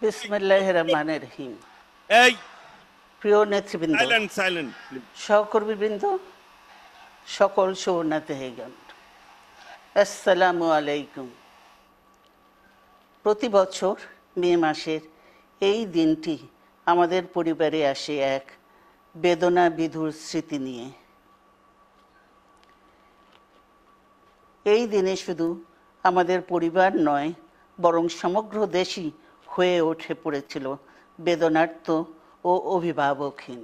বিসমিল্লাহির রহমানির রহিম। এই প্রিয় নেতৃবৃন্দ, সাইলেন্ট সাইলেন্ট সহকর্মীবৃন্দ, সকল সুবর্ণাতিথিগণ, আসসালামু আলাইকুম। প্রতি বছর মে মাসের এই দিনটি আমাদের পরিবারে আসে এক বেদনা বিধুর স্মৃতি নিয়ে। এই দিনে শুধু আমাদের পরিবার নয়, বরং সমগ্র দেশই হয়ে উঠে পড়েছিল বেদনার্ত ও অভিভাবকহীন।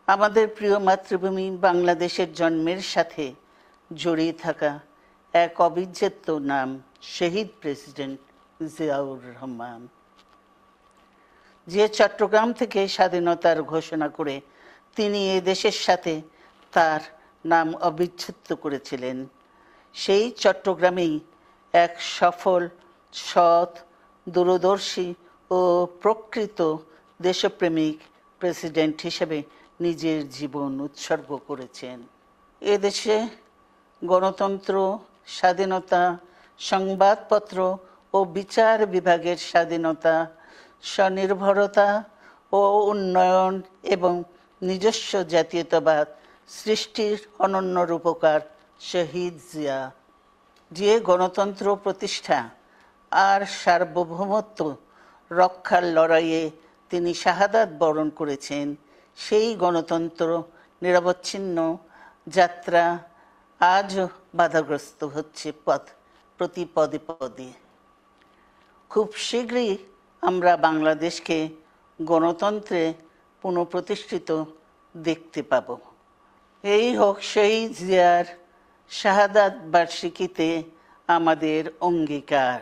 আমাদের প্রিয় মাতৃভূমি বাংলাদেশের জন্মের সাথে জড়িয়ে থাকা এক অবিচ্ছেদ্য নাম শহীদ প্রেসিডেন্ট জিয়াউর রহমান, যে চট্টগ্রাম থেকে স্বাধীনতার ঘোষণা করে তিনি এ দেশের সাথে তার নাম অবিচ্ছেদ্য করেছিলেন। সেই চট্টগ্রামেই এক সফল, সৎ, দূরদর্শী ও প্রকৃত দেশপ্রেমিক প্রেসিডেন্ট হিসেবে নিজের জীবন উৎসর্গ করেছেন। এদেশে গণতন্ত্র, স্বাধীনতা, সংবাদপত্র ও বিচার বিভাগের স্বাধীনতা, স্বনির্ভরতা ও উন্নয়ন এবং নিজস্ব জাতীয়তাবাদ সৃষ্টির অনন্য রূপকার শহীদ জিয়া, যে গণতন্ত্র প্রতিষ্ঠা আর সার্বভৌমত্ব রক্ষার লড়াইয়ে তিনি শাহাদাত বরণ করেছেন, সেই গণতন্ত্র নিরবচ্ছিন্ন যাত্রা আজও বাধাগ্রস্ত হচ্ছে প্রতি পদে পদে। খুব শীঘ্রই আমরা বাংলাদেশকে গণতন্ত্রে পুনঃপ্রতিষ্ঠিত দেখতে পাব। এই হোক শহীদ জিয়ার শাহাদাত বার্ষিকীতে আমাদের অঙ্গীকার।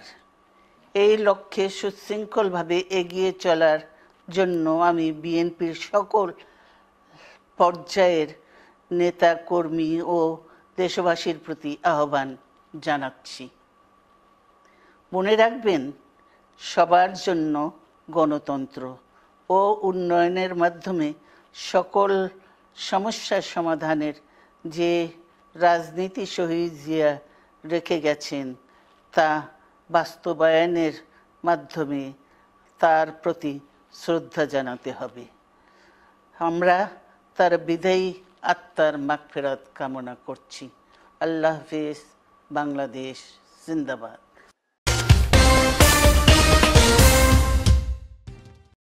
এই লক্ষ্যে সুশৃঙ্খলভাবে এগিয়ে চলার জন্য আমি বিএনপির সকল পর্যায়ের নেতা কর্মী ও দেশবাসীর প্রতি আহ্বান জানাচ্ছি। মনে রাখবেন, সবার জন্য গণতন্ত্র ও উন্নয়নের মাধ্যমে সকল সমস্যার সমাধানের যে রাজনীতি শহীদ জিয়া রেখে গেছেন, তা বাস্তবায়নের মাধ্যমে তার প্রতি শ্রদ্ধা জানাতে হবে। আমরা তার বিদায়ী আত্মার মাগফিরাত কামনা করছি। আল্লাহ হাফেজ। বাংলাদেশ জিন্দাবাদ।